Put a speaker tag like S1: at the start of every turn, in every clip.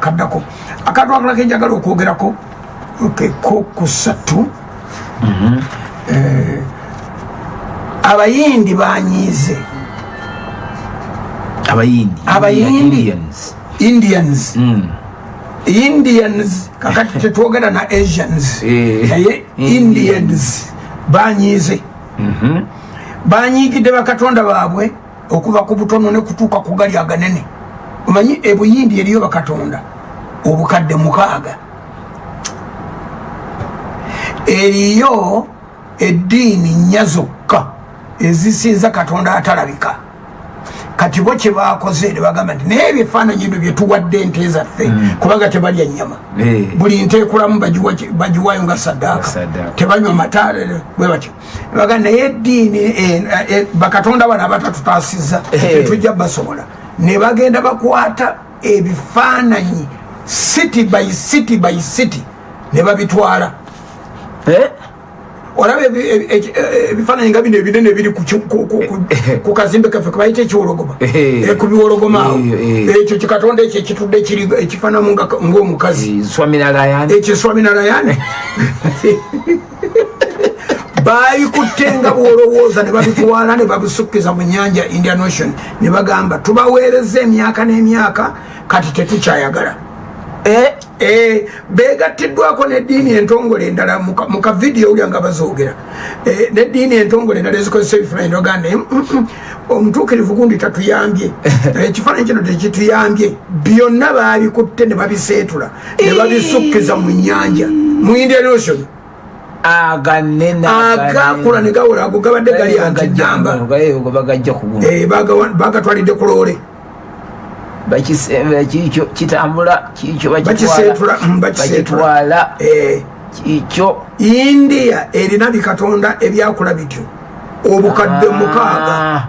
S1: Kadako akatwakula kenjagala okwogerako ko kusatu abayindi banyize abayindi Indians kakati tetwogera na Asians Indians banyize banyigidde bakatonda baabwe okuva ku butono ne kutuuka ku gali aganene. Omanyi ebuyindi eriyo bakatonda obukadde mukaaga, eriyo eddiini nnya zokka ezisinza katonda atalabika. Kati bo kye baakoze ne bagamba nti naye ebifaananyi ebyo bye tuwadde ente zaffe kubanga tebalya nnyama, buli nte ekulamu bagiwayo nga saddaaka, tebanywa mata bwe batyo. Bagamba naye eddiini bakatonda bano abatatutaasizza tetujja basobola. Ne bagenda bakwata ebifaananyi city by city by city ne babitwala. Olaba ebifaananyi nga bino ebinene biri ku kazimbe kaffe kebayita ekiwologoma, ku biwologoma awo ekyo kikatonda ekyo ekitudde ekifaanamu ng'omukazi ekyo swaminalayane babikutte nga bwolowooza ne babitwala ne babisukkiza mu nnyanja Indian Ocean ne bagamba tubaweereza emyaka n'emyaka kati tetukyayagala. Begattiddwako n'eddiini entongole endala mu kavidiyo olya nga bazoogera n'eddiini entongole endala ezikozesa ebifaananyi baganda omutuukirivu gundi tatuyambye, ekifaananyi kino tekituyambye. Byonna baabikutte ne babiseetula ne babisukkiza mu nnyanja mu Indian Ocean. Agakula ne gawola ago gabadde gali antidamba bagatwalidde ku loole
S2: kikyo kitambula kikyo bakitwala kikyo.
S1: India erina bikatonda ebyakula bityo obukadde mukaaga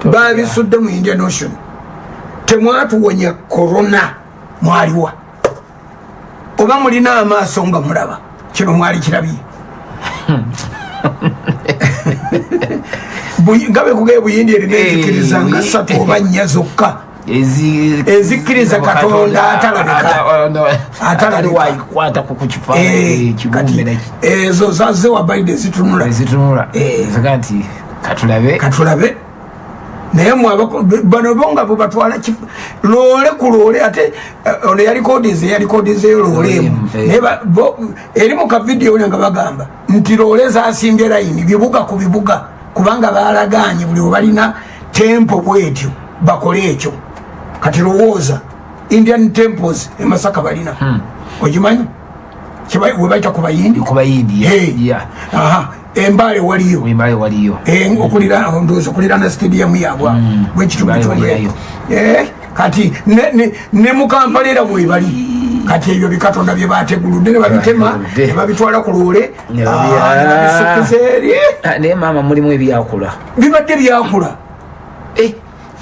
S1: babisudde mu Indian Ocean. Temwatuwonya korona mwaliwa oba mulina amaaso nga mulaba kino mwali kirabye nga bekugee buyindi erina ezikiriza nga 3 oba 4 zokka ezikiriza katonda
S2: atalalikwata
S1: ezo zaze wabaide zitunula
S2: nti
S1: katulabe naye bano bonga bubatwala loole ku loole. Ate ono yalikodinzeyo loole emu eri mu kavidiyo olyo nga bagamba nti loole zasimbye layini bibuga ku bibuga kubanga balaganye buli webalina tempo bwetyo bakole ekyo. Kati lowooza Indian temples e Masaka balina ogimanyi webaita ku bayindi Embale waliyo okulira na stadium yabwe bwekitumbitumbe kati ne mu Kampala era mwebali. Kati ebyo bikatonda bye bateguludde ne babitema ne babitwala ku loole ne babisukkiza eri.
S2: Naye maama mulimu ebyakula
S1: bibadde byakula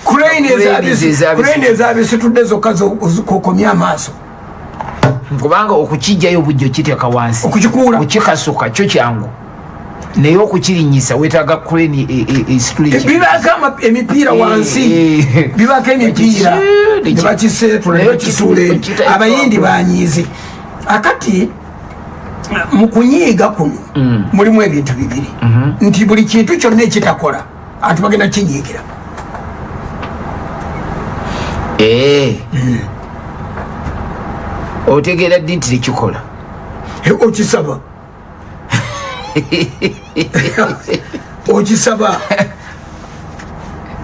S1: kureni ezabisitudde zokka zokokomya amaaso
S2: kubanga okukijjayo bujjo kiteeka wansi
S1: okukikuula
S2: okikasuka kyo kyangu naye okukirinyisa wetaaga kureni
S1: bibaako emipiira wansi bibaako emipiira ne bakiseetula ne bakisuula eri. Abayindi banyiize. Akati mu kunyiiga kuno mulimu ebintu bibiri nti buli kintu kyonna ekitakola ati bagenda kinyiigira.
S2: Otegeera ddi nti tekikola
S1: okisaba okisaba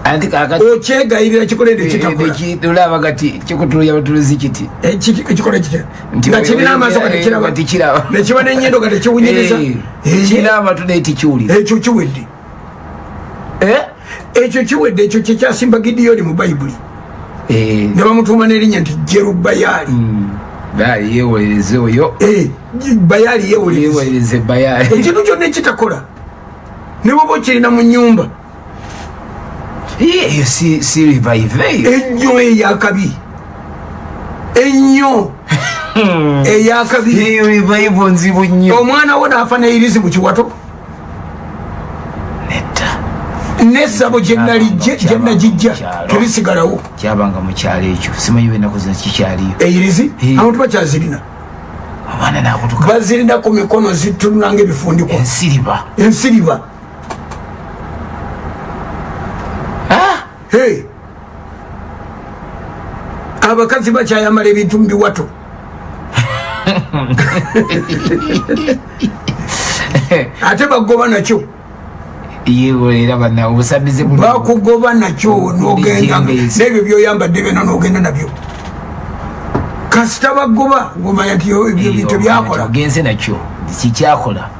S2: anti kakati
S1: okyegayirira kikoledde
S2: kitakola kati kikutulya batuluzi kiti
S1: ekikola kitya nga kirina amaaso
S2: tekiraba
S1: nekiba n'ennyindo nga tekiwunyiriza
S2: kirina amatu naye tekiwulira.
S1: Ekyo kiwedde ekyo kiwedde. Ekyo kyekyasimba Gidiyoni mu Bayibuli ne bamutuuma n'erinnya nti Jerubayaali.
S2: Yeewoleze oyo
S1: Bayaali yeewoleze
S2: Bayaali.
S1: Ekintu kyonna ekitakola ne bwoba okirina mu nnyumba
S2: eyo si revive
S1: ennyo eyakabi ennyo eyakabi
S2: revive nzibu nnyo.
S1: Omwana wo naafa n'erizi mu kiwato
S2: netta
S1: nesabo gyenagijja tebisigalawo
S2: kyabanga mu kyalo ekyo simanyi benaku zino kikyaliyo
S1: eyirizi abantu bakyazirina
S2: abaana nakutuka
S1: bazirina ku mikono zitunulanga ebifundiko ensiriba abakazi bakyayambala ebintu mubiwato ate bagoba nakyo bakugoba nakyo nogenda nebyo byoyambadde byona nogenda nabyo kasita bagoba ngomanya nti ebyo bintu byakola
S2: ogenze nakyo kikyakola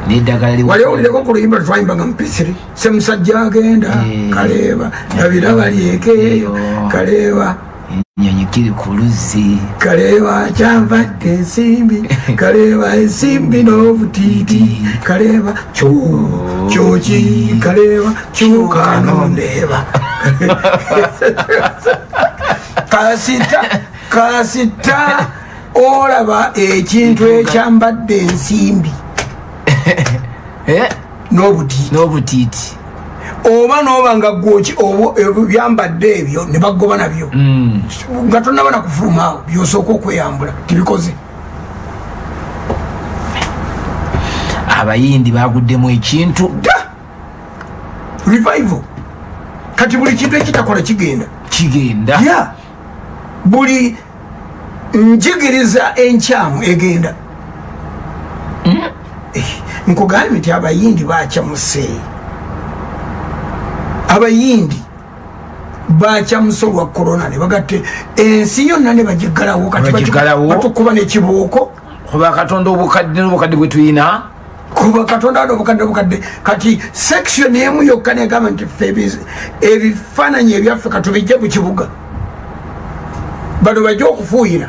S2: neddagala
S1: waliowulireko ku luyimba lutwayimbanga mupisiri semusajja agenda kaleeba nabira baliekeeyo kaleeba
S2: nyonyi kiri ku luzzi
S1: kaleeba kyambadde ensimbi kaleeba ensimbi n'obutiiti kaleeba kyoki kaleeba kyukanondeeba kasita olaba ekintu ekyambadde ensimbi
S2: n'obutiiti
S1: oba nobanga gwoki byambadde ebyo ne bagoba nabyo nga tonaba nakufulumaawo byosooka okweyambula tibikoze
S2: abayindi baguddemu ekintu
S1: revival kati buli kintu ekitakola kigenda buli njigiriza enkyamu egenda nkugambye nti abayindi bakyamuse abayindi bakyamuse olwa korona ne bagatte ensi yonna ne bagiggalawo kati batukuba nekibuuko
S2: kuba katonda obukadde n'obukadde bwe tuyina
S1: kuba katonda obukadde kati section emu yokka negamba nti ebifaananyi ebyaffe katubijje mu kibuga bano bajja okufuuyira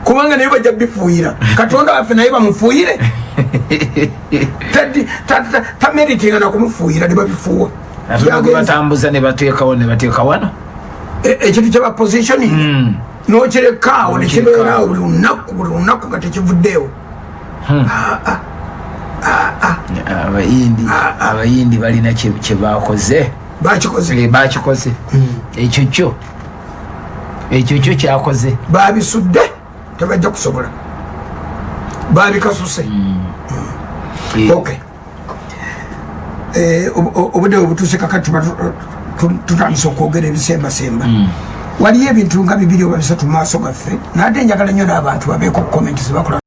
S1: kubanga naye bajja bifuuyira katonda waffe naye bamufuuyire tameritinga nakumufuuyira ne babifuuwa
S2: batambuza ne bateeka wano
S1: ekintu kyabapositioning nokirekaawo nekibeeraawo buli lunaku nga tekivuddeewo
S2: abayindi balina kyebakoze bakikoze ekyo kyakoze
S1: babisudde tebajja kusobola babikasuse obudde obutuuse kakati tutandisa okwogera ebisembasemba waliyo ebintu nga bibiri oba bisatu mu maaso gaffe naate njagala nnyo n'abantu babeeko komenti zebakola